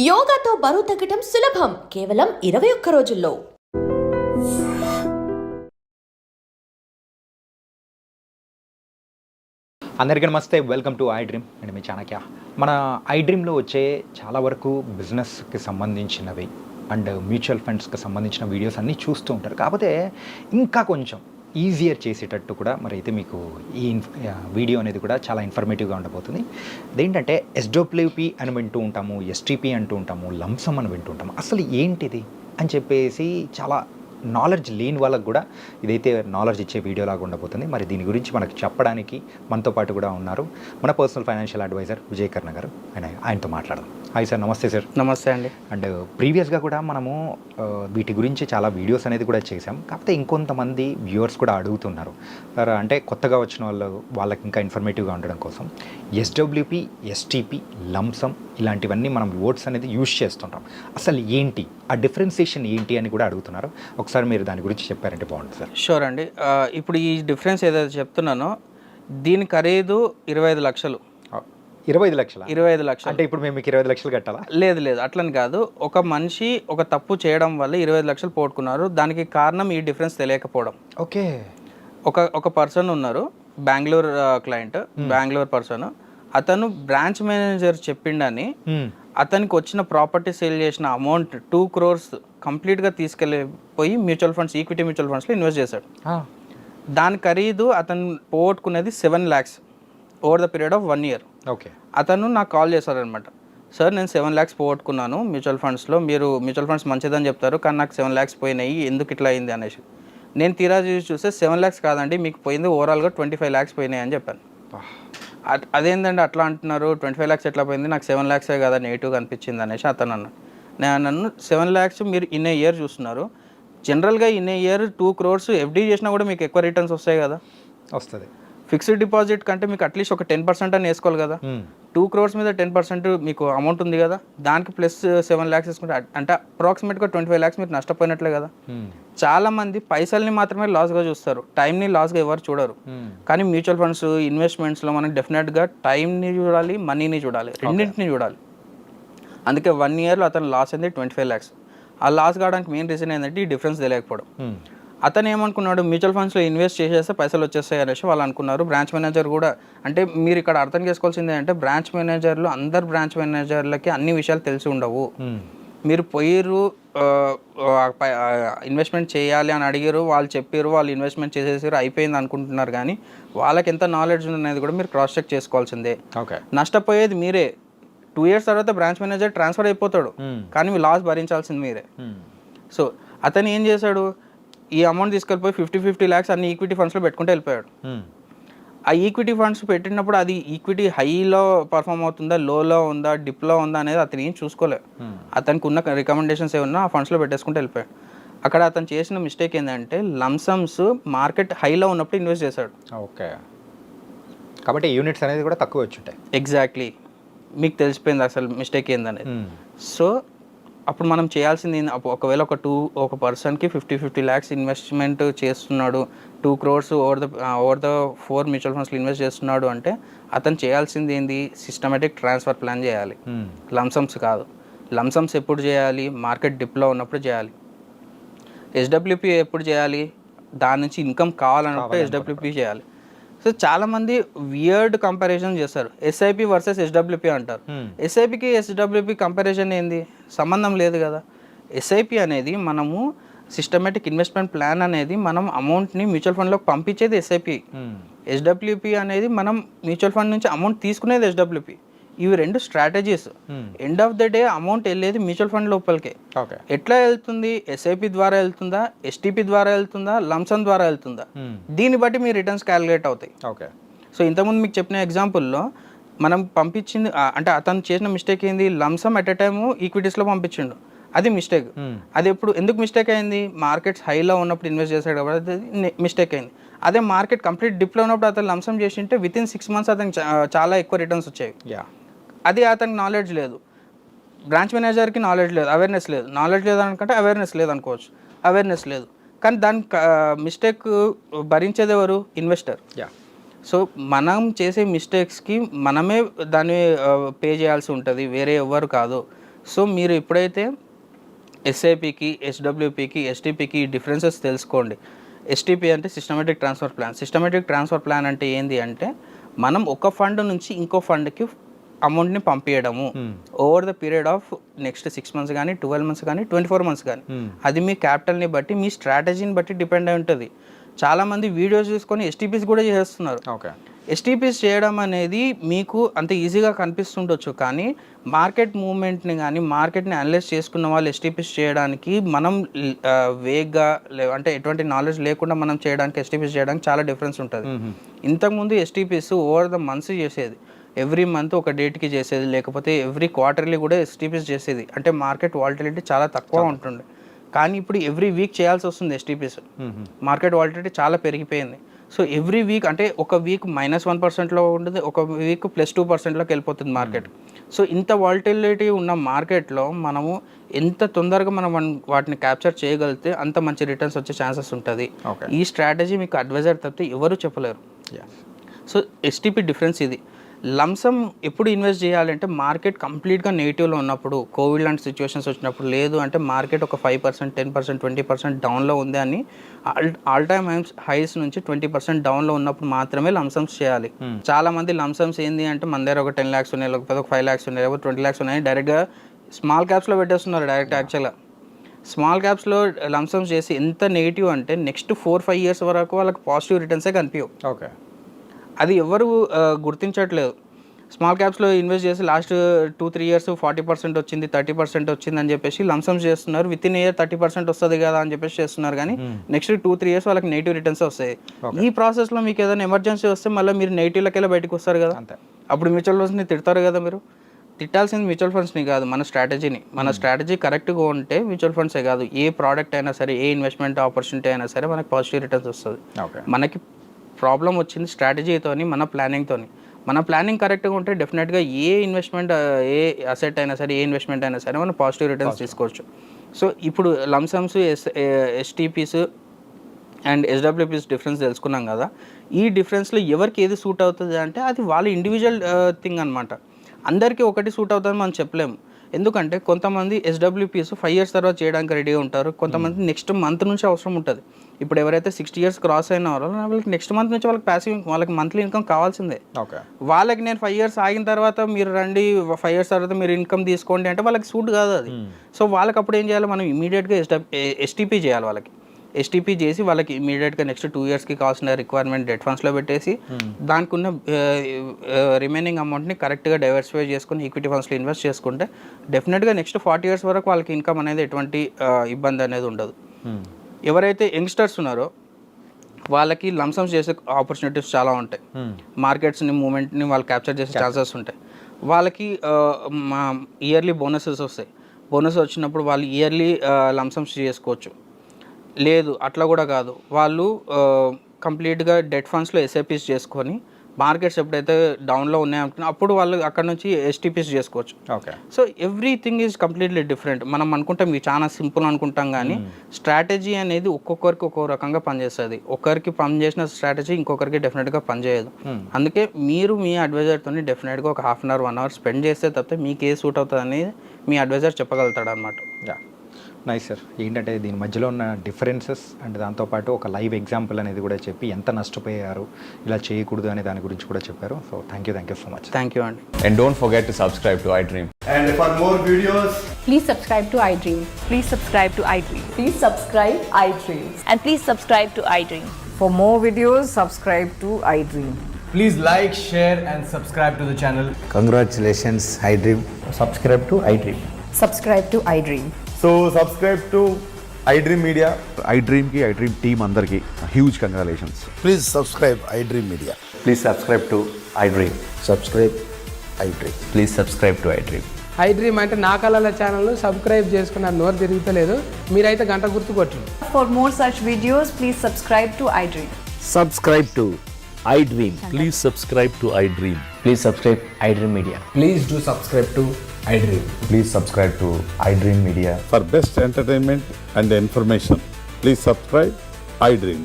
యోగాతో బరువు తగ్గటం సులభం కేవలం 21 రోజుల్లో. అందరికీ నమస్తే, welcome to I dream and మీ చాణక్య. మన ఐ డ్రీమ్లో వచ్చే చాలా వరకు బిజినెస్కి సంబంధించినవి అండ్ మ్యూచువల్ ఫండ్స్కి సంబంధించిన వీడియోస్ అన్నీ చూస్తూ ఉంటారు. కాకపోతే ఇంకా కొంచెం ఈజియర్ చేసేటట్టు కూడా మరి అయితే మీకు ఈ వీడియో అనేది కూడా చాలా ఇన్ఫర్మేటివ్గా ఉండబోతుంది. అదేంటంటే ఎస్డబ్ల్యూపీ అని వింటూ ఉంటాము, ఎస్టీపీ అంటూ ఉంటాము, లంసమ్ అని వింటూ ఉంటాము. అసలు ఏంటిది అని చెప్పేసి చాలా నాలెడ్జ్ లేని వాళ్ళకు కూడా ఇదైతే నాలెడ్జ్ ఇచ్చే వీడియోలాగా ఉండబోతుంది. మరి దీని గురించి మనకు చెప్పడానికి మనతో పాటు కూడా ఉన్నారు మన పర్సనల్ ఫైనాన్షియల్ అడ్వైజర్ విజయ్ కర్ణ గారు. ఆయనతో మాట్లాడదాం. Hi sir. నమస్తే సార్. నమస్తే అండి. అండ్ ప్రీవియస్గా కూడా మనము వీటి గురించి చాలా వీడియోస్ అనేది కూడా చేసాం. కాకపోతే ఇంకొంతమంది వ్యూవర్స్ కూడా అడుగుతున్నారు సార్, అంటే కొత్తగా వచ్చిన వాళ్ళకి ఇంకా ఇన్ఫర్మేటివ్గా ఉండడం కోసం ఎస్డబ్ల్యూపీ, ఎస్టీపీ, లంసమ్ ఇలాంటివన్నీ మనం వర్డ్స్ అనేది యూజ్ చేస్తుంటాం. అసలు ఏంటి, ఆ డిఫరెన్సియేషన్ ఏంటి అని కూడా అడుగుతున్నారు. ఒకసారి మీరు దాని గురించి చెప్పారంటే బాగుంటుంది సార్. షూర్ అండి. ఇప్పుడు ఈ డిఫరెన్స్ ఏదైతే చెప్తున్నానో దీని ఖరీదు 25 లక్షలు. 25 లక్షలు? 25 లక్షలు అంటే ఇప్పుడు మేము మీకు 25 లక్షలు కట్టాలా? లేదు అట్లని కాదు. ఒక మనిషి ఒక తప్పు చేయడం వల్ల 25 లక్షలు పోగొట్టుకున్నారు. దానికి కారణం ఈ డిఫరెన్స్ తెలియకపోవడం. ఓకే. ఒక పర్సన్ ఉన్నారు, బెంగళూరు క్లయింట్, బెంగళూరు పర్సన్. అతను బ్రాంచ్ మేనేజర్ చెప్పిండని అతనికి వచ్చిన ప్రాపర్టీ సేల్ చేసిన అమౌంట్ 2 crores కంప్లీట్గా తీసుకెళ్ళిపోయి మ్యూచువల్ ఫండ్స్, ఈక్విటీ మ్యూచువల్ ఫండ్స్లో ఇన్వెస్ట్ చేశాడు. దాని ఖరీదు అతను పోగొట్టుకునేది 7 lakhs over the period of 1 year. Okay. అతను నాకు కాల్ చేశారనమాట, సార్ నేను 7 lakhs పోగొట్టుకున్నాను మ్యూచువల్ ఫండ్స్లో, మీరు మ్యూచువల్ ఫండ్స్ మంచిదని చెప్తారు కానీ నాకు 7 lakhs పోయినాయి, ఎందుకు ఇట్లా అయింది అనేసి. నేను తీరా చూస్తే 7 lakhs కాదండి, మీకు పోయింది ఓవరాల్గా 25 lakhs పోయినాయి అని చెప్పాను. అదేంటండి అట్లా అంటున్నారు, 25 lakhs ఎట్లా పోయింది, నాకు 7 lakhs కదా నెగిటివ్గా అనిపించింది అనేసి అతను అన్నాను. నన్ను 7 lakhs మీరు ఇన్ ఏ ఇయర్ చూస్తున్నారు, జనరల్గా in a year 2 crores FD చేసినా కూడా మీకు ఎక్కువ రిటర్న్స్ వస్తాయి కదా. వస్తుంది. ఫిక్స్డ్ డిపాజిట్ కంటే మీకు అట్లీస్ట్ ఒక 10% అని వేసుకోవాలి కదా. 2 crores మీద 10% మీకు అమౌంట్ ఉంది కదా, దానికి ప్లస్ 7 lakhs వేసుకుంటే అంటే అప్రాక్సిమేట్గా 25 lakhs మీరు నష్టపోయినట్లే కదా. చాలా మంది పైసల్ని మాత్రమే లాస్గా చూస్తారు, టైంని లాస్గా ఎవరు చూడరు. కానీ మ్యూచువల్ ఫండ్స్, ఇన్వెస్ట్మెంట్స్లో మనం డెఫినెట్గా టైంని చూడాలి, మనీని చూడాలి, రెండింటిని చూడాలి. అందుకే 1 yearలో అతను లాస్ అయింది 25 lakhs. ఆ లాస్ కావడానికి మెయిన్ రీజన్ ఏంటంటే ఈ డిఫరెన్స్ తెలియకపోవడం. అతను ఏమనుకున్నాడు, మ్యూచువల్ ఫండ్స్లో ఇన్వెస్ట్ చేసేస్తే పైసలు వచ్చేస్తాయి అనేసి వాళ్ళు అనుకున్నారు. బ్రాంచ్ మేనేజర్ కూడా, అంటే మీరు ఇక్కడ అర్థం చేసుకోవాల్సింది ఏంటంటే బ్రాంచ్ మేనేజర్లు, అందరు బ్రాంచ్ మేనేజర్లకి అన్ని విషయాలు తెలిసి ఉండవు. మీరు పోయిర్రు, ఇన్వెస్ట్మెంట్ చేయాలి అని అడిగారు, వాళ్ళు చెప్పారు, వాళ్ళు ఇన్వెస్ట్మెంట్ చేసేసారు, అయిపోయింది అనుకుంటున్నారు. కానీ వాళ్ళకి ఎంత నాలెడ్జ్ అనేది కూడా మీరు క్రాస్ చెక్ చేసుకోవాల్సిందే. నష్టపోయేది మీరే. 2 years తర్వాత బ్రాంచ్ మేనేజర్ ట్రాన్స్ఫర్ అయిపోతాడు, కానీ మీ లాస్ భరించాల్సింది మీరే. సో అతను ఏం చేశాడు, ఈ అమౌంట్ తీసుకెళ్ళిపోయి 50 lakhs అన్ని ఈక్విటీ ఫండ్స్లో పెట్టుకుంటూ వెళ్ళిపోయాడు. ఆ ఈక్విటీ ఫండ్స్ పెట్టినప్పుడు అది ఈక్విటీ హైలో పర్ఫామ్ అవుతుందా, లోలో ఉందా, డిప్లో ఉందా అనేది అతను ఏం చూసుకోలేదు. అతనికి ఉన్న రికమెండేషన్స్ ఏమన్నా ఆ ఫండ్స్లో పెట్టేసుకుంటూ వెళ్ళిపోయాడు. అక్కడ అతను చేసిన మిస్టేక్ ఏంటంటే లంసమ్స్ మార్కెట్ హైలో ఉన్నప్పుడు ఇన్వెస్ట్ చేశాడు. ఓకే. కాబట్టి యూనిట్స్ అనేది కూడా తక్కువ వచ్చి ఉంటాయి. ఎగ్జాక్ట్లీ. మీకు తెలిసిపోయింది అసలు మిస్టేక్ ఏందనేది. సో అప్పుడు మనం చేయాల్సింది, ఒకవేళ ఒక పర్సన్కి 50 lakhs ఇన్వెస్ట్మెంట్ చేస్తున్నాడు, 2 crores ఓవర్ ద 4 మ్యూచువల్ ఫండ్స్లో ఇన్వెస్ట్ చేస్తున్నాడు అంటే అతను చేయాల్సింది ఏంది, సిస్టమేటిక్ ట్రాన్స్ఫర్ ప్లాన్ చేయాలి, లంసమ్స్ కాదు. లంసమ్స్ ఎప్పుడు చేయాలి, మార్కెట్ డిప్లో ఉన్నప్పుడు చేయాలి. ఎస్డబ్ల్యూపీ ఎప్పుడు చేయాలి, దాని నుంచి ఇన్కమ్ కావాలన్నప్పుడు ఎస్డబ్ల్యూపీ చేయాలి. సో చాలామంది వియర్డ్ కంపారిజన్ చేస్తారు, ఎస్ఐపి వర్సెస్ ఎస్డబ్ల్యూపీ అంటారు. ఎస్ఐపికి ఎస్డబ్ల్యూపీ కంపారిజన్ ఏంది, సంబంధం లేదు కదా. ఎస్ఐపి అనేది మనము సిస్టమేటిక్ ఇన్వెస్ట్మెంట్ ప్లాన్ అనేది మనం అమౌంట్ని మ్యూచువల్ ఫండ్లోకి పంపించేది ఎస్ఐపి. ఎస్డబ్ల్యూపీ అనేది మనం మ్యూచువల్ ఫండ్ నుంచి అమౌంట్ తీసుకునేది ఎస్డబ్ల్యూపీ. ఇవి 2 strategies. End of the day amount వెళ్ళేది మ్యూచువల్ ఫండ్ లోపలికే. ఎట్లా వెళ్తుంది, ఎస్ఐపి ద్వారా వెళ్తుందా, ఎస్టీపీ ద్వారా వెళ్తుందా, లంసమ్ ద్వారా వెళ్తుందా, దీన్ని బట్టి మీ రిటర్న్స్ క్యాలిక్యులేట్ అవుతాయి. సో ఇంతకుముందు మీకు చెప్పిన ఎగ్జాంపుల్లో మనం పంపించింది, అంటే అతను చేసిన మిస్టేక్ ఏంది, లంసమ్ ఎట్ ఎ టైము ఈక్విటీస్లో పంపించిండు, అది మిస్టేక్. అది ఎందుకు మిస్టేక్ అయింది, మార్కెట్స్ హైలో ఉన్నప్పుడు ఇన్వెస్ట్ చేశాడు కాబట్టి అది మిస్టేక్ అయింది. అదే మార్కెట్ కంప్లీట్ డిప్లో ఉన్నప్పుడు అతను లంసమ్ చేసి ఉంటే వితిన్ 6 months అతనికి చాలా ఎక్కువ రిటర్న్స్ వచ్చాయి. అది అతనికి నాలెడ్జ్ లేదు, బ్రాంచ్ మేనేజర్కి నాలెడ్జ్ లేదు, అవేర్నెస్ లేదు. నాలెడ్జ్ లేదు అనుకుంటే అవేర్నెస్ లేదు అనుకోవచ్చు, అవేర్నెస్ లేదు. కానీ దాని మిస్టేక్ భరించేది ఎవరు, ఇన్వెస్టర్. సో మనం చేసే మిస్టేక్స్కి మనమే దాన్ని పే చేయాల్సి ఉంటుంది, వేరే ఎవ్వరు కాదు. సో మీరు ఎప్పుడైతే ఎస్ఐపికి, ఎస్డబ్ల్యూపికి, ఎస్టీపీకి డిఫరెన్సెస్ తెలుసుకోండి. ఎస్టీపీ అంటే systematic transfer plan. Systematic transfer plan అంటే ఏంది అంటే మనం ఒక ఫండ్ నుంచి ఇంకో ఫండ్కి అమౌంట్ని పంపించడము over the period of next 6 months కానీ 12 months కానీ 24 months కానీ. అది మీ క్యాపిటల్ని బట్టి మీ స్ట్రాటజీని బట్టి డిపెండ్ అయి ఉంటుంది. చాలామంది వీడియోస్ చూసుకొని ఎస్టీపీస్ కూడా చేస్తున్నారు. ఓకే, ఎస్టీపీస్ చేయడం అనేది మీకు అంత ఈజీగా కనిపిస్తుండొచ్చు, కానీ మార్కెట్ మూవ్మెంట్ని కానీ మార్కెట్ని అనలైజ్ చేసుకున్న వాళ్ళు ఎస్టీపీస్ చేయడానికి మనం వేగ్గా అంటే ఎటువంటి నాలెడ్జ్ లేకుండా మనం చేయడానికి ఎస్టీపీస్ చేయడానికి చాలా డిఫరెన్స్ ఉంటుంది. ఇంతకుముందు ఎస్టీపీస్ ఓవర్ ద మంత్స్ చేసేది, ఎవ్రీ మంత్ ఒక డేట్కి చేసేది, లేకపోతే ఎవ్రీ క్వార్టర్లీ కూడా ఎస్టీపీస్ చేసేది. అంటే మార్కెట్ వాలిటిలిటీ చాలా తక్కువ ఉంటుండే. కానీ ఇప్పుడు ఎవ్రీ వీక్ చేయాల్సి వస్తుంది ఎస్టీపీస్. మార్కెట్ వాలిటిలిటీ చాలా పెరిగిపోయింది. సో ఎవ్రీ వీక్ అంటే ఒక వీక్ -1%లో ఉంటుంది, ఒక వీక్ +2%లోకి వెళ్ళిపోతుంది మార్కెట్. సో ఇంత వాలిటిలిటీ ఉన్న మార్కెట్లో మనము ఎంత తొందరగా మనం వాటిని క్యాప్చర్ చేయగలిగితే అంత మంచి రిటర్న్స్ వచ్చే ఛాన్సెస్ ఉంటుంది. ఈ స్ట్రాటజీ మీకు అడ్వైజర్ తప్పితే ఎవరు చెప్పలేరు. సో ఎస్టీపీ డిఫరెన్స్ ఇది. లంసమ్ ఎప్పుడు ఇన్వెస్ట్ చేయాలంటే మార్కెట్ కంప్లీట్గా నెగిటివ్లో ఉన్నప్పుడు, కోవిడ్ లాంటి సిచ్యువేషన్స్ వచ్చినప్పుడు, లేదు అంటే మార్కెట్ ఒక 5%, 10%, 20% డౌన్లో ఉంది అని ఆల్ టైమ్ హైస్ నుంచి 20% డౌన్లో ఉన్నప్పుడు మాత్రమే లంసమ్స్ చేయాలి. చాలా మంది లంసమ్స్ ఏంది అంటే మన దగ్గర ఒక 10 lakhs ఉన్నాయి, లేకపోతే ఒక 5 lakhs ఉన్నాయి, లేకపోతే 20 lakhs ఉన్నాయి, డైరెక్ట్గా స్మాల్ క్యాప్స్లో పెట్టేస్తున్నారు డైరెక్ట్. యాక్చువల్గా స్మాల్ క్యాప్స్లో లంసమ్స్ చేసి ఎంత నెగిటివ్ అంటే నెక్స్ట్ 4-5 years వరకు వాళ్ళకి పాజిటివ్ రిటర్న్సే కనిపించవు. ఓకే, అది ఎవరు గుర్తించట్లేదు. స్మాల్ క్యాప్స్లో ఇన్వెస్ట్ చేసి లాస్ట్ 2-3 years 40% వచ్చింది, 30% వచ్చింది అని చెప్పేసి లంసమ్స్ చేస్తున్నారు. విత్ ఇన్ ఇయర్ 30% వస్తుంది కదా అని చెప్పేసి చేస్తున్నారు, కానీ నెక్స్ట్ 2-3 years వాళ్ళకి నెగిటివ్ రిటర్న్స్ వస్తాయి. ఈ ప్రాసెస్లో మీకు ఏదైనా ఎమర్జెన్సీ వస్తే మళ్ళీ మీరు నెగిటివ్లకెళ్ళి బయటకు వస్తారు కదా. అప్పుడు మ్యూచువల్ ఫండ్స్ని తిడతారు కదా. మీరు తిట్టాల్సింది మ్యూచువల్ ఫండ్స్ని కాదు, మన స్ట్రాటజీని. మన స్ట్రాటజీ కరెక్ట్గా ఉంటే మ్యూచువల్ ఫండ్సే కాదు, ఏ ప్రోడక్ట్ అయినా సరే, ఏ ఇన్వెస్ట్మెంట్ ఆపర్చునిటీ అయినా సరే మనకి పాజిటివ్ రిటర్న్స్ వస్తుంది. మనకి ప్రాబ్లం వచ్చింది స్ట్రాటజీతోని, మన ప్లానింగ్తోని. మన ప్లానింగ్ కరెక్ట్గా ఉంటే డెఫినెట్గా ఏ ఇన్వెస్ట్మెంట్, ఏ అసెట్ అయినా సరే, ఏ ఇన్వెస్ట్మెంట్ అయినా సరే మనం పాజిటివ్ రిటర్న్స్ తీసుకోవచ్చు. సో ఇప్పుడు లంసమ్స్, ఎస్టీపీస్ అండ్ ఎస్డబ్ల్యూపీస్ డిఫరెన్స్ తెలుసుకున్నాం కదా. ఈ డిఫరెన్స్లో ఎవరికి ఏది సూట్ అవుతుంది అంటే అది వాళ్ళ ఇండివిజువల్ థింగ్ అనమాట. అందరికీ ఒకటి సూట్ అవుతుందని మనం చెప్పలేము. ఎందుకంటే కొంతమంది ఎస్డబ్ల్యూపీస్ 5 years తర్వాత చేయడానికి రెడీగా ఉంటారు, కొంతమంది నెక్స్ట్ మంత్ నుంచి అవసరం ఉంటుంది. ఇప్పుడు ఎవరైతే 60 years క్రాస్ అయిన వాళ్ళకి నెక్స్ట్ మంత్ నుంచి వాళ్ళకి ప్యాసివ్, వాళ్ళకి మంత్లీ ఇన్కమ్ కావాల్సిందే. వాళ్ళకి నేను 5 years ఆగిన తర్వాత మీరు రండి, 5 years తర్వాత మీరు ఇన్కమ్ తీసుకోండి అంటే వాళ్ళకి సూట్ కాదు అది. సో వాళ్ళకి అప్పుడు ఏం చేయాలి, మనం ఇమీడియట్గా ఎస్టీపీ చేయాలి. వాళ్ళకి ఎస్టీపీ చేసి వాళ్ళకి ఇమీడియట్గా నెక్స్ట్ 2 yearsకి కావాల్సిన రిక్వైర్మెంట్ డెట్ ఫండ్స్లో పెట్టేసి దానికి ఉన్న రిమైనింగ్ అమౌంట్ని కరెక్ట్గా డైవర్సిఫై చేసుకుని ఈక్విటీ ఫండ్స్లో ఇన్వెస్ట్ చేసుకుంటే డెఫినెట్గా నెక్స్ట్ 40 years వరకు వాళ్ళకి ఇన్కమ్ అనేది ఎటువంటి ఇబ్బంది అనేది ఉండదు. ఎవరైతే యంగ్స్టర్స్ ఉన్నారో వాళ్ళకి లంసమ్స్ చేసే ఆపర్చునిటీస్ చాలా ఉంటాయి. మార్కెట్స్ని, మూమెంట్ని వాళ్ళు క్యాప్చర్ చేసే ఛాన్సెస్ ఉంటాయి. వాళ్ళకి ఇయర్లీ బోనసెస్ వస్తాయి. బోనస్ వచ్చినప్పుడు వాళ్ళు ఇయర్లీ లంసమ్స్ చేసుకోవచ్చు. లేదు అట్లా కూడా కాదు, వాళ్ళు కంప్లీట్గా డెట్ ఫండ్స్లో ఎస్ఐపీస్ చేసుకొని మార్కెట్స్ ఎప్పుడైతే డౌన్లో ఉన్నాయనుకున్నా అప్పుడు వాళ్ళు అక్కడ నుంచి ఎస్టీపీస్ చేసుకోవచ్చు. Okay, so everything is completely different. మనం అనుకుంటాం ఇవి చాలా సింపుల్ అనుకుంటాం, కానీ స్ట్రాటజీ అనేది ఒక్కొక్కరికి ఒక్కో రకంగా పనిచేస్తుంది. ఒకరికి పనిచేసిన స్ట్రాటజీ ఇంకొకరికి డెఫినెట్గా పనిచేయదు. అందుకే మీరు మీ అడ్వైజర్తో డెఫినెట్గా ఒక 1/2 hour 1 hour స్పెండ్ చేస్తే తప్పితే మీకు ఏ సూట్ అవుతుంది అనేది మీ అడ్వైజర్ చెప్పగలుగుతాడు అనమాట. Nice sir. ఏంటంటే దీని మధ్యలో ఉన్న డిఫరెన్సెస్ అండ్ దాంతోపాటు ఒక లైవ్ ఎగ్జాంపుల్ అనేది కూడా చెప్పి ఎంత నష్టపోయారు, ఇలా చేయకూడదు అనే దాని గురించి కూడా చెప్పారు. So thank you so much. Thank you అండి. And don't forget to subscribe to iDream. And for more videos, Please subscribe to iDream. Please subscribe to iDream. Please subscribe iDreams. And please subscribe to iDream. For more videos, subscribe to iDream. please like, share and subscribe to the channel. Congratulations, iDream. Subscribe to iDream. Subscribe to iDream. So subscribe to iDream Media. iDream ki iDream team andarki huge congratulations. Please subscribe iDream Media. Please subscribe to iDream. Subscribe iDream. Please subscribe to iDream. iDream అంటే నా కళల ఛానల్ను subscribe చేసుకున్నారు, నోరు తిరుగుతలేదు. మీరైతే గంట గుర్తు కొట్టండి. For more such videos, please subscribe to iDream. Subscribe to iDream. Please subscribe to iDream. Please subscribe iDream Media. Please do subscribe to iDream. Please subscribe to iDream Media. For best entertainment and information, please subscribe iDream.